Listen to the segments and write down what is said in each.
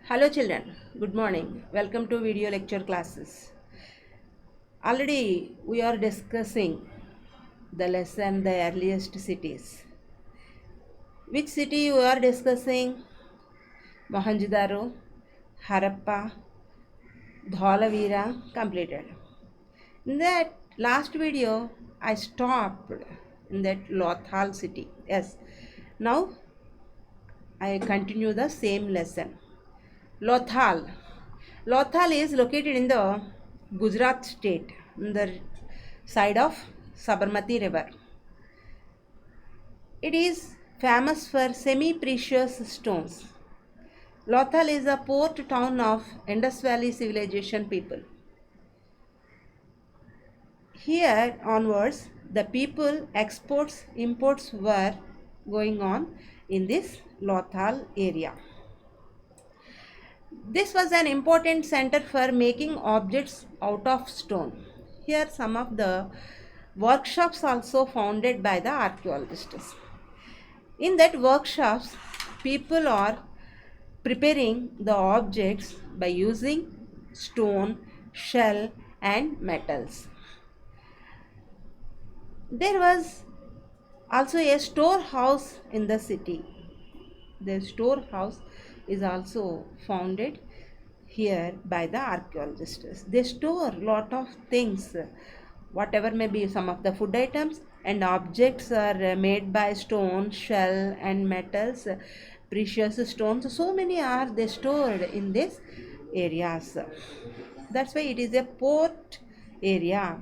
Hello children, good morning. Welcome to video lecture classes. Already we are discussing the lesson the earliest cities. Which city we are discussing? Mohenjo-daro, Harappa, Dholavira completed. In that last video I stopped in that Lothal city. Yes. Now I continue the same lesson. Lothal. Lothal is located in the Gujarat state, on the side of Sabarmati River. It is famous for semi-precious stones. Lothal is a port town of Indus Valley civilization people. Here onwards, the people exports, imports were going on in this Lothal area. This was an important center for making objects out of stone. Here some of the workshops also founded by the archaeologists. In that workshops, people are preparing the objects by using stone, shell and metals. There was also a storehouse in the city. The storehouse is also founded here by the archaeologists. They store lot of things, whatever may be some of the food items and objects are made by stone, shell and metals, precious stones. So many are they stored in these areas. That's why it is a port area.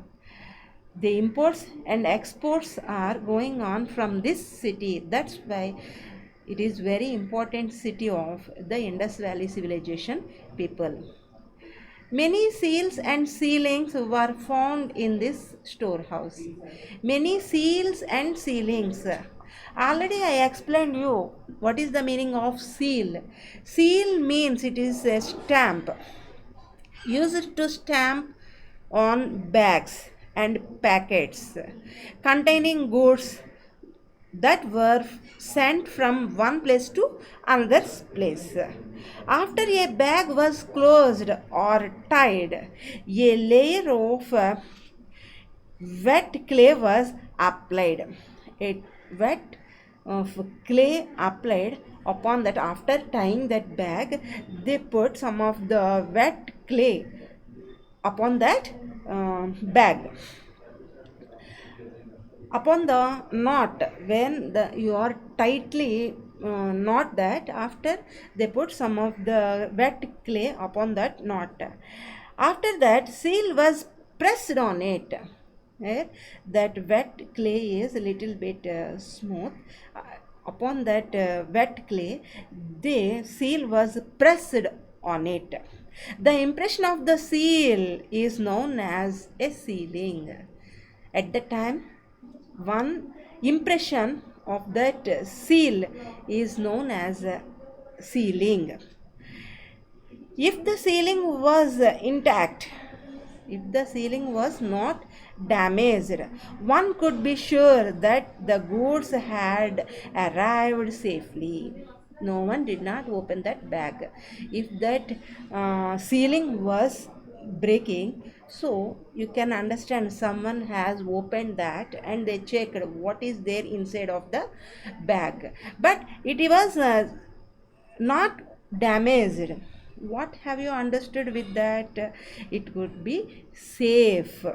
The imports and exports are going on from this city. That's why it is very important city of the Indus Valley civilization people. Many seals and sealings were found in this storehouse. Many seals and sealings. Already I explained you what is the meaning of seal. Seal means it is a stamp used to stamp on bags and packets containing goods that were sent from one place to another place. After a bag was closed or tied, a layer of wet clay was applied. A wet of clay applied upon that. After tying that bag, they put some of the wet clay upon that bag. Upon the knot, when you are tightly knot that, after they put some of the wet clay upon that knot. After that, seal was pressed on it. That wet clay is a little bit smooth. Upon that wet clay, the seal was pressed on it. The impression of the seal is known as a sealing. At the time, one impression of that seal is known as sealing. If the sealing was intact, if the sealing was not damaged, one could be sure that the goods had arrived safely. No one did not open that bag. If that sealing was breaking, so you can understand someone has opened that and they checked what is there inside of the bag, but it was not damaged. What have you understood with that? It could be safe.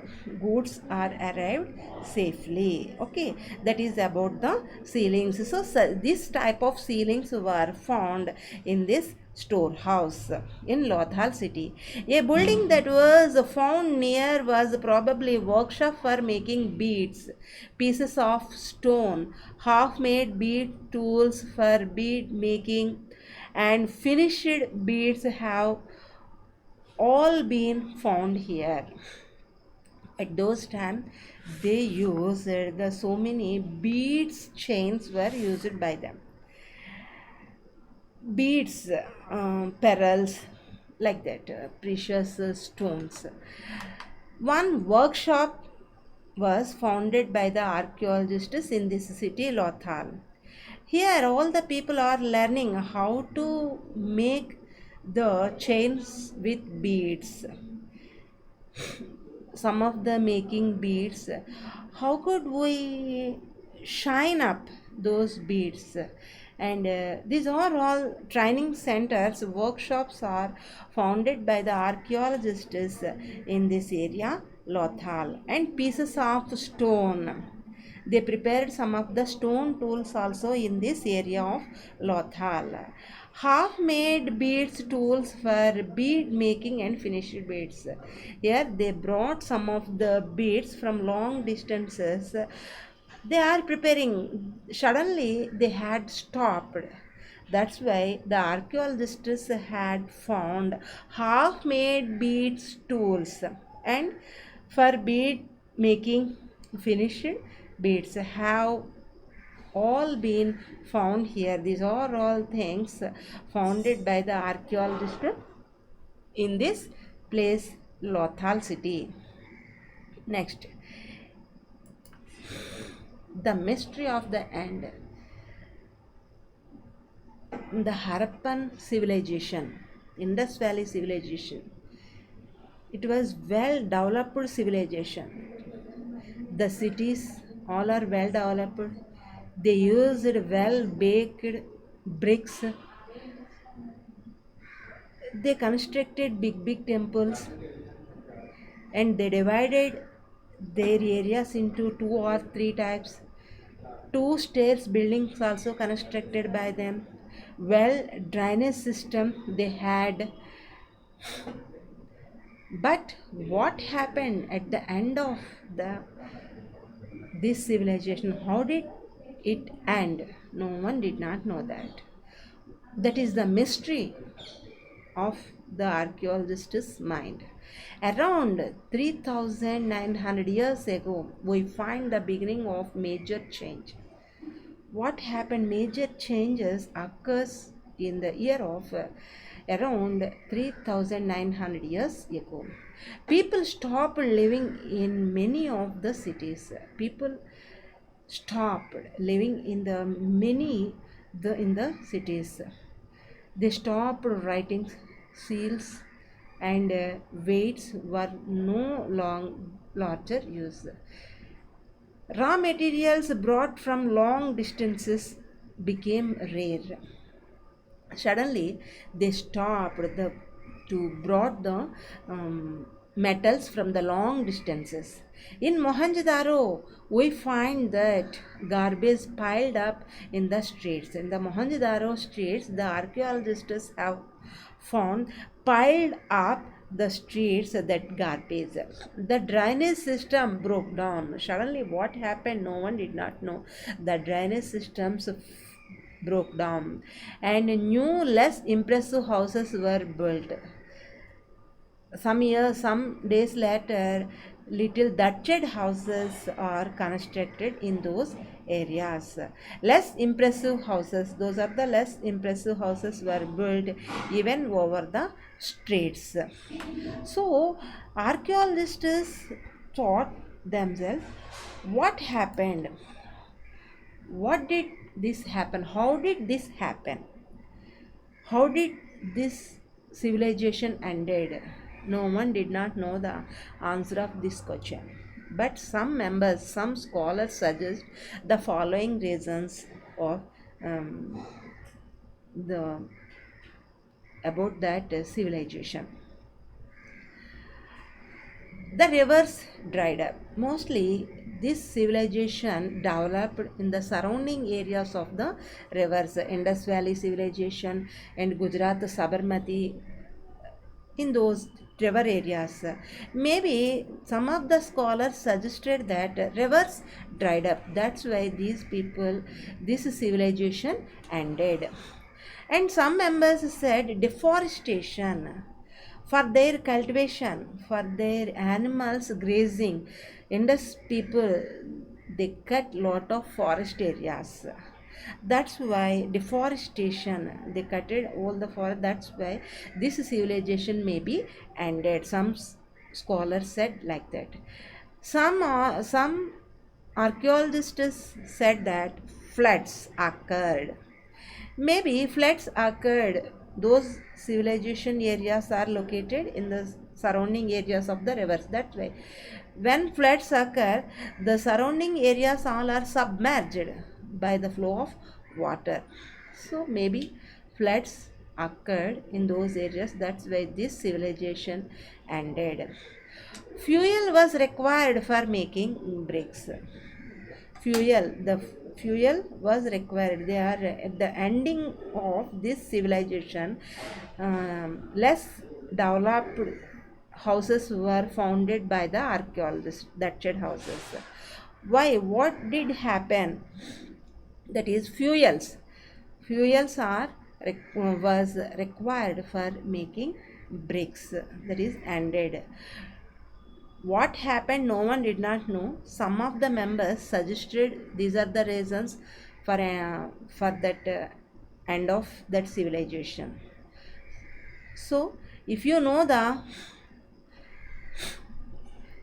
Goods are arrived safely. Okay, that is about the ceilings. So this type of ceilings were found in this storehouse in Lothal city. A building that was found near was probably a workshop for making beads, pieces of stone, half-made bead tools for bead making, and finished beads have all been found here. At those time, they used the so many beads chains were used by them. Beads, pearls, like that, precious stones. One workshop was founded by the archaeologists in this city, Lothal. Here, all the people are learning how to make the chains with beads, some of the making beads. How could we shine up those beads? And these are all training centers, workshops are founded by the archaeologists in this area, Lothal, and pieces of stone. They prepared some of the stone tools also in this area of Lothal. Half made beads tools for bead making and finished beads. Here they brought some of the beads from long distances. They are preparing. Suddenly they had stopped. That's why the archaeologists had found half made beads tools, and for bead making finished beads have all been found here. These are all things founded by the archaeologist in this place, Lothal city. Next, the mystery of the end. The Harappan civilization, Indus Valley civilization, it was well developed civilization. The cities all are well developed. They used well baked bricks. They constructed big temples, and they divided their areas into two or three types. Two stairs buildings also constructed by them. Well drainage system they had. But what happened at the end of the this civilization? How did it end? No one did not know that. That is the mystery of the archaeologist's mind. Around 3900 years ago, we find the beginning of major change. What happened? Major changes occurs in the year of around 3900 years ago. People stopped living in many of the cities. People stopped living in the many in the cities. They stopped writing seals, and weights were no longer used. Raw materials brought from long distances became rare. Suddenly, they stopped to brought the metals from the long distances. In Mohenjo-daro, we find that garbage piled up in the streets. In the Mohenjo-daro streets, the archaeologists have found piled up the streets that garbage. The drainage system broke down. Suddenly, what happened? No one did not know. The drainage systems broke down, and new, less impressive houses were built. Some days later, little thatched houses are constructed in those areas. Less impressive houses, those are the less impressive houses were built even over the streets. So, archaeologists thought themselves, what happened? What did this happen? How did this happen? How did this civilization ended? No one did not know the answer of this question. But some scholars suggest the following reasons of um, the about that civilization. The rivers dried up. Mostly, this civilization developed in the surrounding areas of the rivers, Indus Valley civilization and Gujarat Sabarmati, in those river areas. Maybe some of the scholars suggested that rivers dried up. That's why this civilization ended. And some members said deforestation for their cultivation, for their animals grazing. Indus people, they cut lot of forest areas. That's why deforestation, they cutted all the forest. That's why this civilization may be ended. Some scholars said like that. Some archaeologists said that floods occurred. Maybe floods occurred those civilization areas are located in the surrounding areas of the rivers. That's why when floods occur, the surrounding areas all are submerged by the flow of water. So maybe floods occurred in those areas. That's why this civilization ended. Fuel was required for making bricks. The fuel was required. They are at the ending of this civilization. Less developed houses were founded by the archaeologists, thatched houses. Why? What did happen? That is fuels are was required for making bricks. That is ended. What happened, no one did not know. Some of the members suggested these are the reasons for that end of that civilization. So, if you know the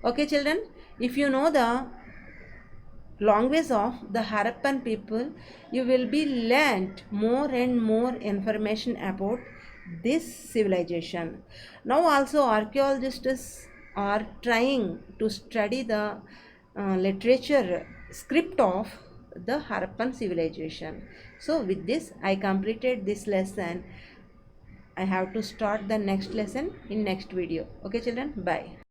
okay, children, if you know the language of the Harappan people, you will be learnt more and more information about this civilization. Now also archaeologists are trying to study the literature script of the Harappan civilization. So with this I completed this lesson. I have to start the next lesson in next video. Okay children, bye.